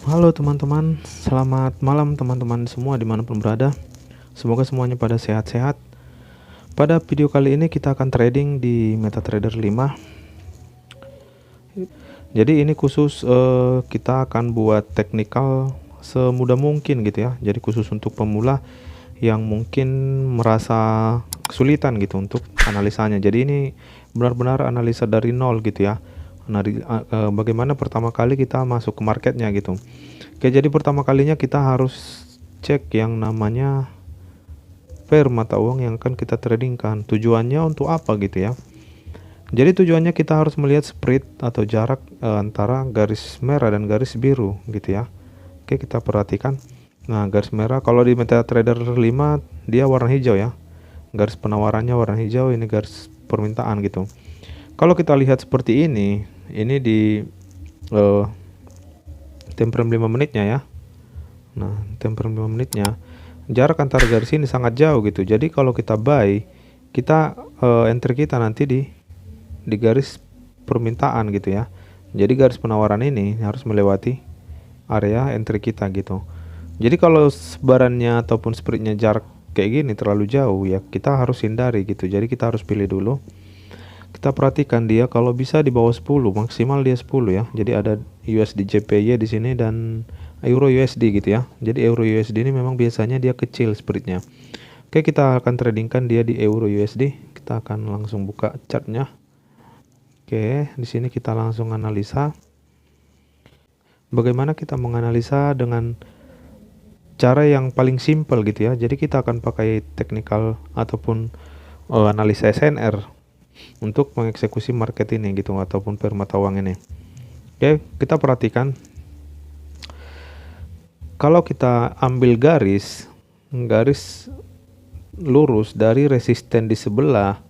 Halo teman-teman, selamat malam teman-teman semua dimanapun berada. Semoga semuanya pada sehat-sehat. Pada video kali ini kita akan trading di MetaTrader 5. Jadi ini khusus kita akan buat technical semudah mungkin gitu ya. Jadi khusus untuk pemula yang mungkin merasa kesulitan gitu untuk analisanya. Jadi ini benar-benar analisa dari nol gitu ya. Bagaimana pertama kali kita masuk ke marketnya gitu. Oke, jadi pertama kalinya kita harus cek yang namanya pair mata uang yang akan kita tradingkan. Tujuannya untuk apa gitu ya. Jadi tujuannya kita harus melihat spread atau jarak antara garis merah dan garis biru gitu ya. Oke, kita perhatikan. Nah, garis merah kalau di MetaTrader 5 dia warna hijau ya. Garis penawarannya warna hijau, ini garis permintaan gitu. Kalau kita lihat seperti ini di time frame 5 menitnya ya. Nah, time frame 5 menitnya jarak antara garis ini sangat jauh gitu. Jadi kalau kita buy, kita entry kita nanti di garis permintaan gitu ya. Jadi garis penawaran ini harus melewati area entry kita gitu. Jadi kalau sebarannya ataupun spreadnya jarak kayak gini terlalu jauh ya, kita harus hindari gitu. Jadi kita harus pilih dulu. Kita perhatikan dia kalau bisa di bawah 10, maksimal dia 10 ya. Jadi ada USD JPY di sini dan Euro USD gitu ya. Jadi Euro USD ini memang biasanya dia kecil spreadnya. Oke, kita akan tradingkan dia di Euro USD. Kita akan langsung buka chartnya. Oke, di sini kita langsung analisa. Bagaimana kita menganalisa dengan cara yang paling simple gitu ya. Jadi kita akan pakai technical ataupun analisa SNR untuk mengeksekusi market ini gitu ataupun pair mata uang ini. Oke, kita perhatikan. Kalau kita ambil garis lurus dari resisten di sebelah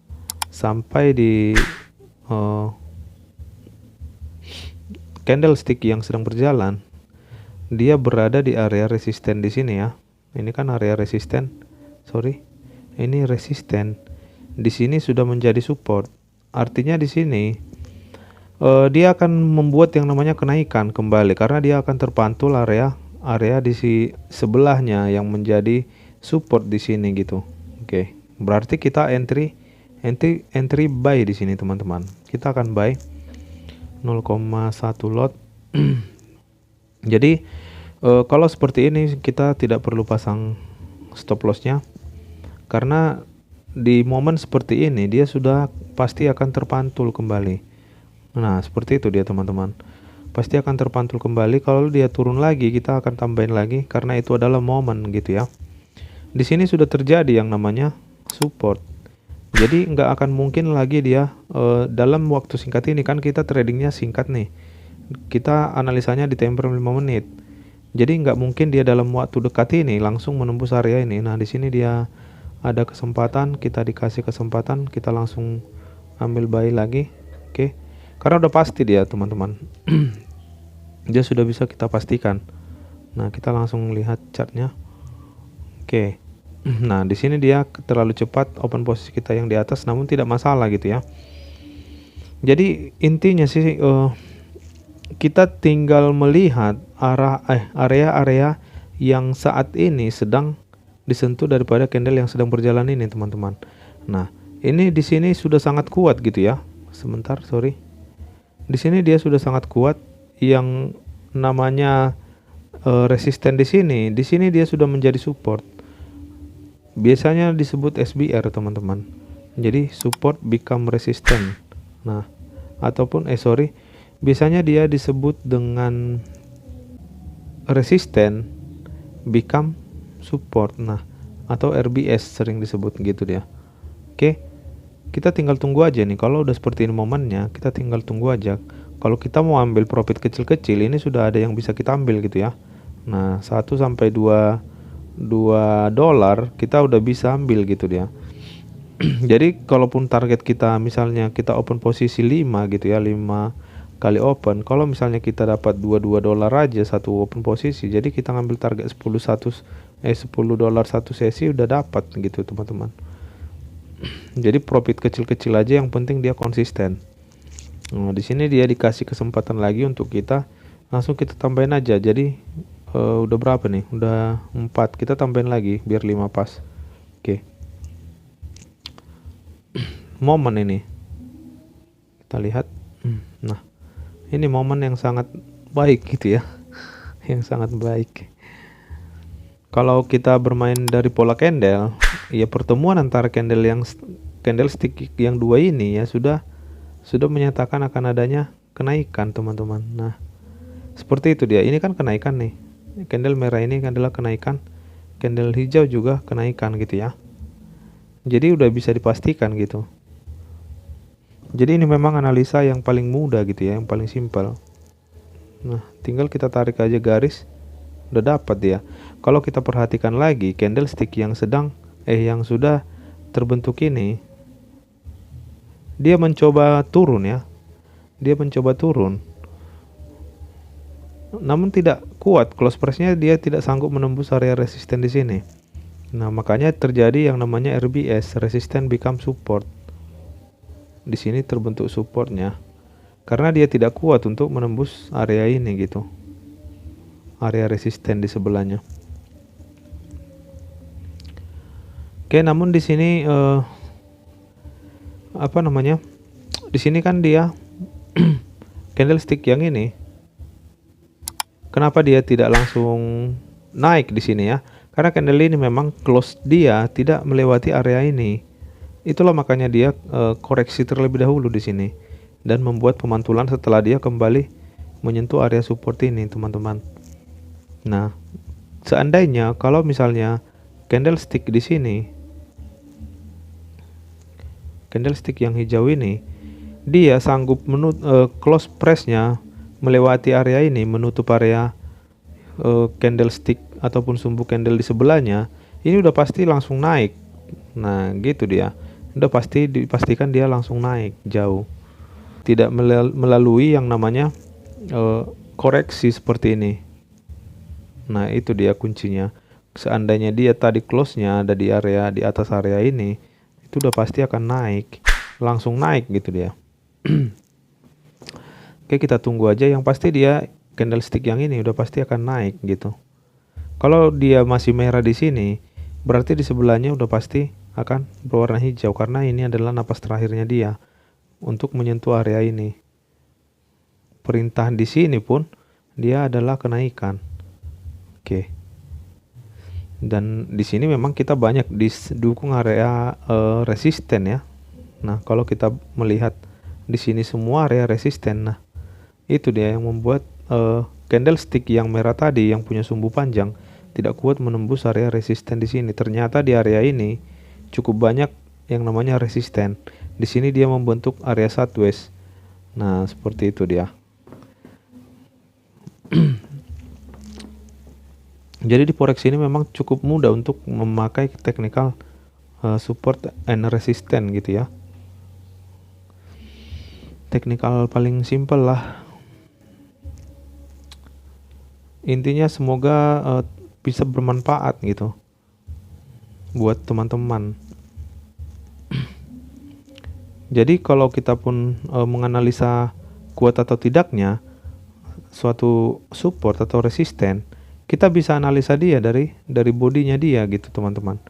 sampai di candlestick yang sedang berjalan, dia berada di area resisten di sini ya. Ini kan area resisten. Ini resisten. Di sini sudah menjadi support. Artinya di sini dia akan membuat yang namanya kenaikan kembali karena dia akan terpantul area di sebelahnya yang menjadi support di sini gitu. Oke, berarti kita entry buy di sini teman-teman. Kita akan buy 0,1 lot. Jadi kalau seperti ini kita tidak perlu pasang stop lossnya karena di momen seperti ini dia sudah pasti akan terpantul kembali. Nah, seperti itu dia teman-teman. Pasti akan terpantul kembali. Kalau dia turun lagi kita akan tambahin lagi karena itu adalah momen gitu ya. Di sini sudah terjadi yang namanya support. Jadi nggak akan mungkin lagi dia dalam waktu singkat ini, kan kita tradingnya singkat nih. Kita analisanya di time frame 5 menit. Jadi nggak mungkin dia dalam waktu dekat ini langsung menembus area ini. Nah, di sini dia ada kesempatan, kita dikasih kesempatan, kita langsung ambil buy lagi. Oke, karena udah pasti dia teman-teman. Dia sudah bisa kita pastikan. Nah, kita langsung lihat chartnya. Oke, nah di sini dia terlalu cepat open posisi kita yang di atas, namun tidak masalah gitu ya. Jadi intinya sih kita tinggal melihat area-area yang saat ini sedang disentuh daripada candle yang sedang berjalan ini teman-teman. Nah, ini di sini sudah sangat kuat gitu ya. Sebentar, di sini dia sudah sangat kuat yang namanya resisten di sini. Di sini dia sudah menjadi support. Biasanya disebut SBR teman-teman. Jadi support become resistant. Nah, ataupun biasanya dia disebut dengan resisten become support. Nah, atau RBS sering disebut gitu dia. Oke, kita tinggal tunggu aja nih. Kalau udah seperti ini momennya, kita tinggal tunggu aja. Kalau kita mau ambil profit kecil-kecil, ini sudah ada yang bisa kita ambil gitu ya. Nah, 1 sampai 2 dolar kita udah bisa ambil gitu dia. Jadi kalaupun target kita misalnya kita open posisi 5 gitu ya, 5 kali open. Kalau misalnya kita dapat 22 dolar aja satu open posisi, jadi kita ngambil target 10 dolar satu sesi udah dapat gitu teman-teman. Jadi profit kecil-kecil aja, yang penting dia konsisten. Nah, di sini dia dikasih kesempatan lagi untuk kita Langsung kita tambahin aja. Jadi udah berapa nih? Udah 4. Kita tambahin lagi biar 5 pas. Oke. Momen ini. Kita lihat. Nah, ini momen yang sangat baik gitu ya. Yang sangat baik. Kalau kita bermain dari pola candle, ya pertemuan antara candlestick yang dua ini ya sudah menyatakan akan adanya kenaikan, teman-teman. Nah, seperti itu dia. Ini kan kenaikan nih. Candle merah ini adalah kenaikan. Candle hijau juga kenaikan gitu ya. Jadi udah bisa dipastikan gitu. Jadi ini memang analisa yang paling mudah gitu ya, yang paling simpel. Nah, tinggal kita tarik aja garis, udah dapat dia. Kalau kita perhatikan lagi candlestick yang sudah terbentuk ini, dia mencoba turun ya. Dia mencoba turun. Namun tidak kuat, close price-nya dia tidak sanggup menembus area resisten di sini. Nah, makanya terjadi yang namanya RBS, resistance become support. Di sini terbentuk supportnya. Karena dia tidak kuat untuk menembus area ini gitu. Area resisten di sebelahnya. Oke, namun di sini Di sini kan dia candlestick yang ini. Kenapa dia tidak langsung naik di sini ya? Karena candle ini memang close dia tidak melewati area ini. Itulah makanya dia koreksi terlebih dahulu di sini dan membuat pemantulan setelah dia kembali menyentuh area support ini, teman-teman. Nah, seandainya kalau misalnya candlestick di sini, candlestick yang hijau ini, dia sanggup close price-nya melewati area ini, menutup area candlestick ataupun sumbu candle di sebelahnya, ini udah pasti langsung naik. Nah, gitu dia. Udah pasti dipastikan dia langsung naik jauh. Tidak melalui yang namanya koreksi seperti ini. Nah, itu dia kuncinya. Seandainya dia tadi close-nya ada di atas area ini, itu udah pasti akan naik. Langsung naik gitu dia. Oke, kita tunggu aja. Yang pasti dia candlestick yang ini udah pasti akan naik gitu. Kalau dia masih merah di sini, berarti di sebelahnya udah pasti akan berwarna hijau karena ini adalah napas terakhirnya dia untuk menyentuh area ini. Perintah di sini pun dia adalah kenaikan. Oke. Dan di sini memang kita banyak didukung area resisten ya. Nah, kalau kita melihat di sini semua area resisten, nah itu dia yang membuat candlestick yang merah tadi yang punya sumbu panjang tidak kuat menembus area resisten di sini. Ternyata di area ini cukup banyak yang namanya resisten. Di sini dia membentuk area sideways. Nah, seperti itu dia. Jadi di forex ini memang cukup mudah untuk memakai technical support and resistance gitu ya. Technical paling simple lah. Intinya semoga bisa bermanfaat gitu buat teman-teman. Jadi kalau kita pun menganalisa kuat atau tidaknya suatu support atau resisten, kita bisa analisa dia dari bodinya dia gitu, teman-teman.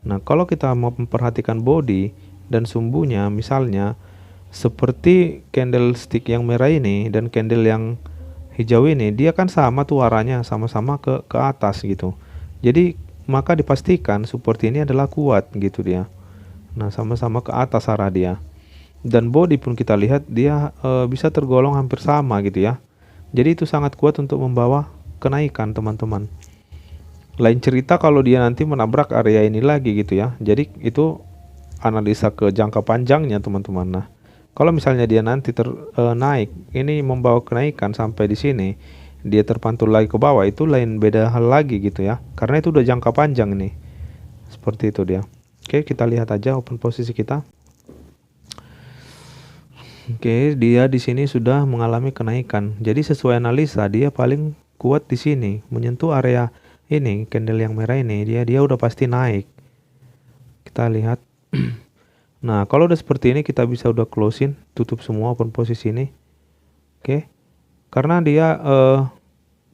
Nah, kalau kita mau memperhatikan body dan sumbunya, misalnya seperti candlestick yang merah ini dan candle yang hijau ini, dia kan sama tuh arahnya, sama-sama ke atas gitu. Jadi maka dipastikan support ini adalah kuat gitu dia. Nah, sama-sama ke atas arah dia. Dan body pun kita lihat dia bisa tergolong hampir sama gitu ya. Jadi itu sangat kuat untuk membawa kenaikan, teman-teman. Lain cerita kalau dia nanti menabrak area ini lagi gitu ya. Jadi itu analisa ke jangka panjangnya, teman-teman. Nah, kalau misalnya dia nanti naik, ini membawa kenaikan sampai di sini, dia terpantul lagi ke bawah, itu lain beda hal lagi gitu ya. Karena itu udah jangka panjang nih. Seperti itu dia. Oke, kita lihat aja open posisi kita. Oke, dia di sini sudah mengalami kenaikan. Jadi sesuai analisa dia paling kuat di sini, menyentuh area ini, candle yang merah ini, dia udah pasti naik. Kita lihat. Nah, kalau udah seperti ini kita bisa udah closing, tutup semua open posisi ini. Oke. karena dia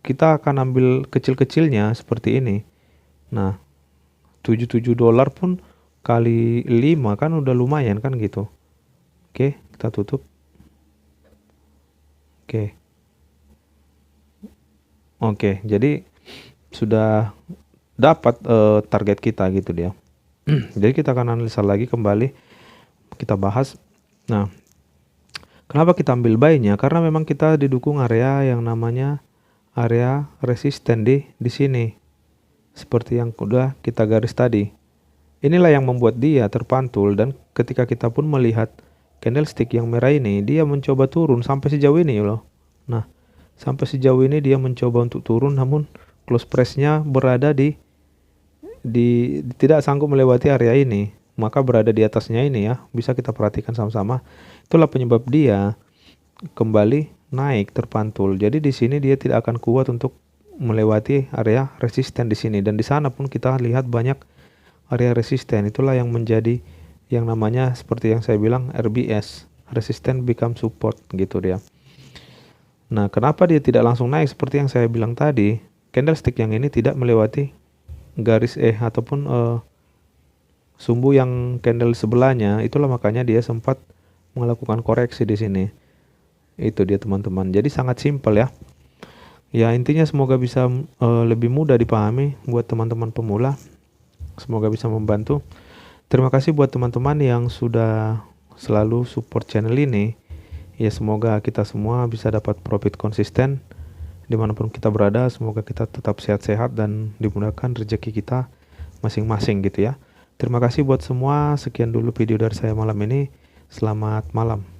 kita akan ambil kecil-kecilnya seperti ini. Nah, $77 pun kali 5 kan udah lumayan kan gitu. Oke, kita tutup. Oke, jadi sudah dapat target kita gitu dia. Jadi kita akan analisa lagi kembali, kita bahas. Nah, kenapa kita ambil buy-nya? Karena memang kita didukung area yang namanya area resisten di sini. Seperti yang udah kita garis tadi. Inilah yang membuat dia terpantul, dan ketika kita pun melihat candlestick yang merah ini, dia mencoba turun sampai sejauh ini loh. Nah, sampai sejauh ini dia mencoba untuk turun, namun close price-nya berada di tidak sanggup melewati area ini, maka berada di atasnya ini ya. Bisa kita perhatikan sama-sama. Itulah penyebab dia kembali naik terpantul. Jadi di sini dia tidak akan kuat untuk melewati area resisten di sini, dan di sana pun kita lihat banyak area resisten. Itulah yang menjadi yang namanya seperti yang saya bilang RBS, resisten become support gitu dia. Nah, kenapa dia tidak langsung naik seperti yang saya bilang tadi? Candlestick yang ini tidak melewati garis ataupun sumbu yang candle sebelahnya. Itulah makanya dia sempat melakukan koreksi di sini. Itu dia teman-teman. Jadi sangat simpel ya. Ya, intinya semoga bisa lebih mudah dipahami buat teman-teman pemula. Semoga bisa membantu. Terima kasih buat teman-teman yang sudah selalu support channel ini. Ya, semoga kita semua bisa dapat profit konsisten dimanapun kita berada. Semoga kita tetap sehat-sehat dan dimudahkan rezeki kita masing-masing gitu ya. Terima kasih buat semua. Sekian dulu video dari saya malam ini. Selamat malam.